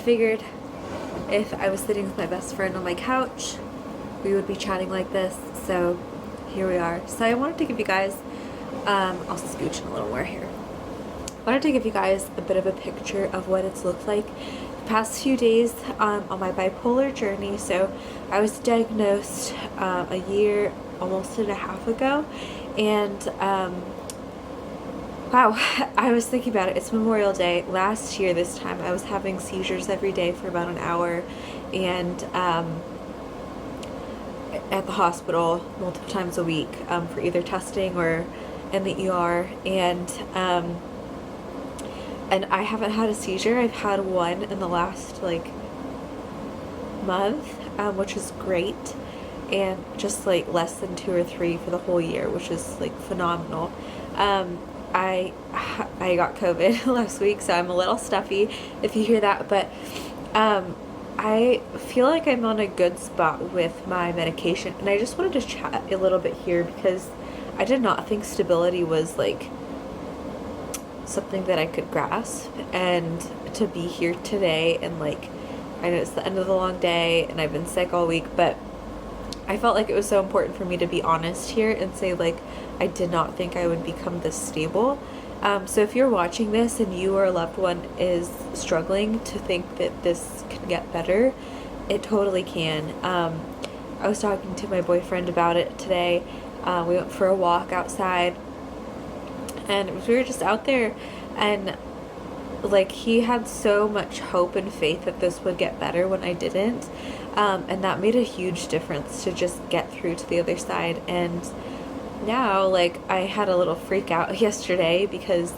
figured if I was sitting with my best friend on my couch, we would be chatting like this. So here we are. So I wanted to give you guys, I'll scooch in a little more here. I wanted to give you guys a bit of a picture of what it's looked like the past few days on my bipolar journey. So I was diagnosed a year, almost and a half ago, and wow, I was thinking about it. It's Memorial Day. Last year, this time, I was having seizures every day for about an hour, and at the hospital multiple times a week for either testing or in the ER, and I haven't had a seizure. I've had one in the last month, which is great, and just less than 2 or 3 for the whole year, which is phenomenal. I got COVID last week, so I'm a little stuffy if you hear that, but I feel like I'm on a good spot with my medication, and I just wanted to chat a little bit here because I did not think stability was something that I could grasp, and to be here today, and I know it's the end of the long day and I've been sick all week, but I felt like it was so important for me to be honest here and say I did not think I would become this stable. So if you're watching this and you or a loved one is struggling to think that this can get better, it totally can. I was talking to my boyfriend about it today. We went for a walk outside, and we were just out there, and he had so much hope and faith that this would get better when I didn't. And that made a huge difference to just get through to the other side. And now, I had a little freak out yesterday because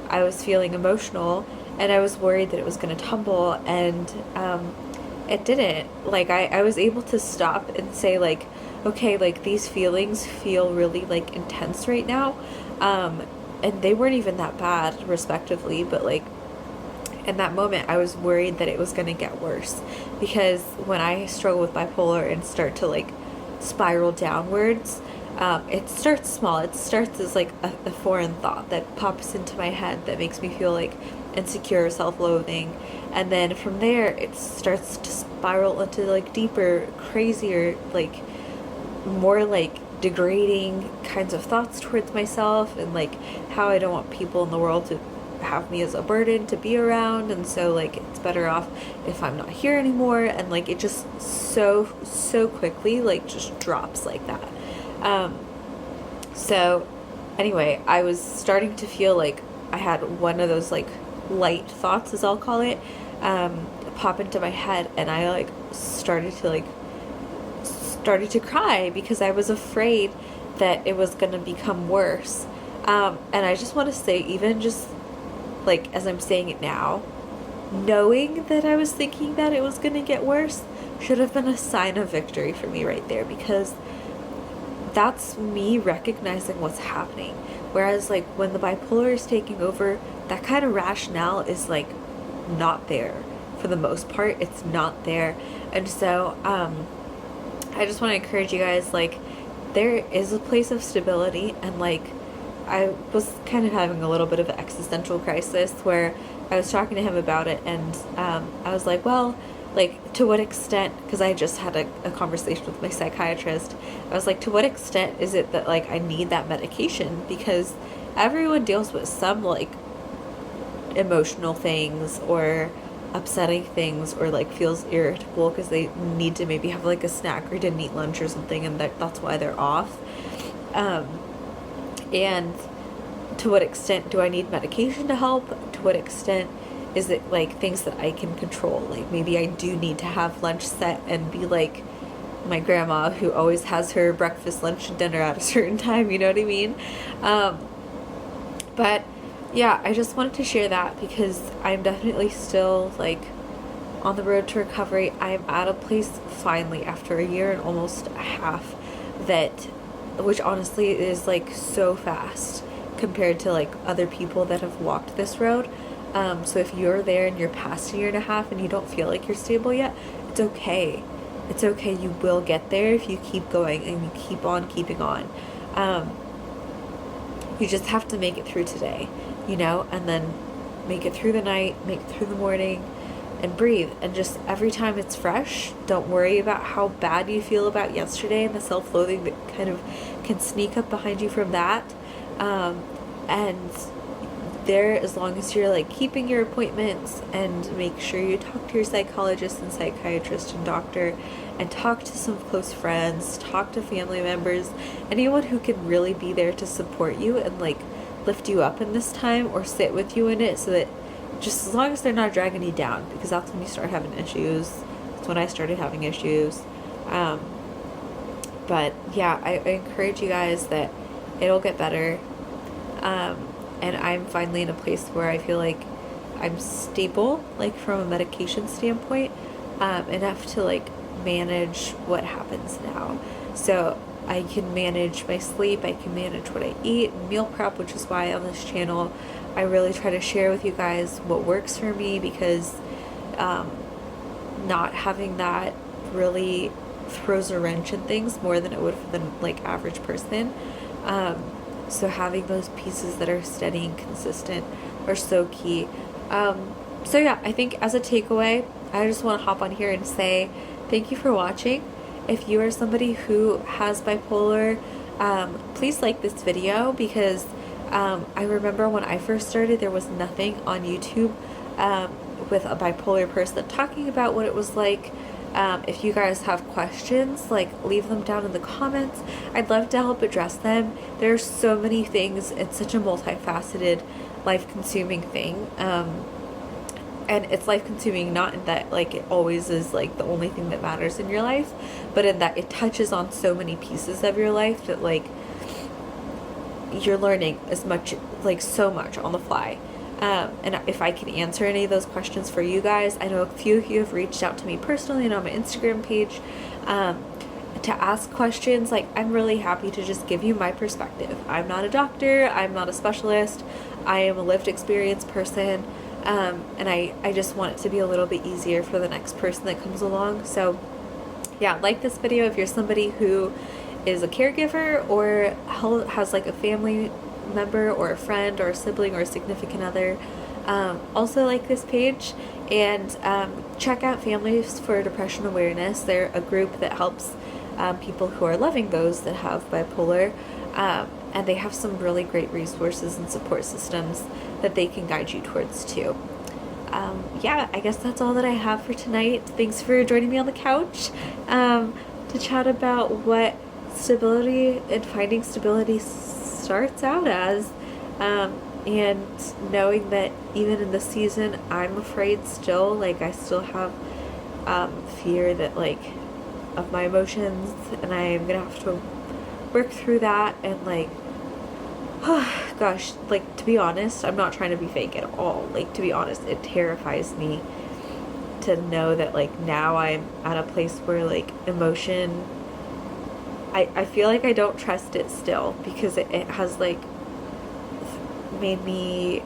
I was feeling emotional and I was worried that it was going to tumble, and it didn't. I was able to stop and say, okay, these feelings feel really intense right now. And they weren't even that bad, respectively, but in that moment I was worried that it was going to get worse, because when I struggle with bipolar and start to spiral downwards, it starts small. It starts as a foreign thought that pops into my head that makes me feel insecure, self-loathing, and then from there it starts to spiral into deeper, crazier, more degrading kinds of thoughts towards myself, and how I don't want people in the world to have me as a burden to be around, and so it's better off if I'm not here anymore, and it just so quickly just drops like that. So anyway, I was starting to feel I had one of those light thoughts, as I'll call it, pop into my head, and I started to cry because I was afraid that it was going to become worse. And I just want to say, even just as I'm saying it now, knowing that I was thinking that it was going to get worse should have been a sign of victory for me right there, because that's me recognizing what's happening. Whereas when the bipolar is taking over, that kind of rationale is not there. For the most part, it's not there. And so I just want to encourage you guys, there is a place of stability, and I was kind of having a little bit of an existential crisis where I was talking to him about it, and I was well, to what extent, because I just had a conversation with my psychiatrist, I was to what extent is it that I need that medication? Because everyone deals with some emotional things or upsetting things, or feels irritable because they need to maybe have a snack or didn't eat lunch or something, and that's why they're off. And to what extent do I need medication to help? To what extent is it things that I can control? Maybe I do need to have lunch set and be my grandma, who always has her breakfast, lunch, and dinner at a certain time, you know what I mean? But yeah, I just wanted to share that because I'm definitely still on the road to recovery. I'm at a place finally after a year and almost a half which honestly is so fast compared to other people that have walked this road. So if you're there and you're past a year and a half and you don't feel like you're stable yet, it's okay. It's okay. You will get there if you keep going and you keep on keeping on. You just have to make it through today, and then make it through the night, make it through the morning, and breathe. And just every time it's fresh, don't worry about how bad you feel about yesterday and the self-loathing that kind of can sneak up behind you from that. And there, as long as you're like keeping your appointments, and make sure you talk to your psychologist and psychiatrist and doctor, and talk to some close friends, talk to family members, anyone who can really be there to support you and like lift you up in this time or sit with you in it, so that just as long as they're not dragging you down, because that's when you start having issues. That's when I started having issues. But yeah, I encourage you guys that it'll get better. And I'm finally in a place where I feel like I'm stable, like from a medication standpoint, enough to like manage what happens now. So I can manage my sleep, I can manage what I eat, meal prep, which is why on this channel I really try to share with you guys what works for me, because not having that really throws a wrench in things more than it would for the like average person. So having those pieces that are steady and consistent are so key. So yeah, I think as a takeaway, I just want to hop on here and say thank you for watching. If you are somebody who has bipolar, please like this video, because I remember when I first started, there was nothing on YouTube with a bipolar person talking about what it was like. If you guys have questions, like leave them down in the comments. I'd love to help address them. There's so many things. It's such a multifaceted, life-consuming thing. And it's life-consuming not in that like it always is like the only thing that matters in your life, but in that it touches on so many pieces of your life that like you're learning as much, like so much on the fly. And if I can answer any of those questions for you guys, I know a few of you have reached out to me personally and on my Instagram page to ask questions. Like, I'm really happy to just give you my perspective. I'm not a doctor, I'm not a specialist, I am a lived experience person, and I just want it to be a little bit easier for the next person that comes along. So yeah, like this video if you're somebody who is a caregiver or has like a family member or a friend or a sibling or a significant other. Also like this page, and check out Families for Depression Awareness. They're a group that helps people who are loving those that have bipolar, and they have some really great resources and support systems that they can guide you towards too. Yeah, I guess that's all that I have for tonight. Thanks for joining me on the couch to chat about what stability and finding stability starts out as, and knowing that even in this season I'm afraid still, like I still have fear that like of my emotions, and I'm gonna have to work through that. And like gosh, like to be honest, I'm not trying to be fake at all, like to be honest, it terrifies me to know that like now I'm at a place where like emotion, I feel like I don't trust it still, because it has like made me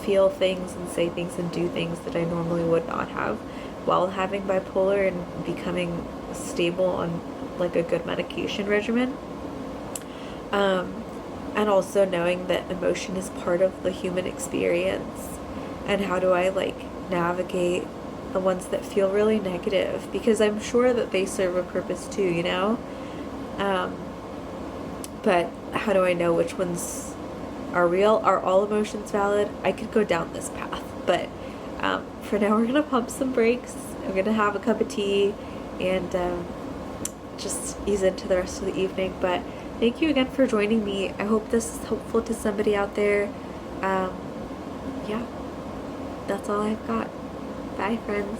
feel things and say things and do things that I normally would not have while having bipolar and becoming stable on like a good medication regimen. And also knowing that emotion is part of the human experience, and how do I like navigate the ones that feel really negative, because I'm sure that they serve a purpose too, you know? But how do I know which ones are real? Are all emotions valid? I could go down this path, but for now we're gonna pump some brakes. I'm gonna have a cup of tea and just ease into the rest of the evening. But thank you again for joining me. I hope this is helpful to somebody out there. Yeah, that's all I've got. Bye, friends.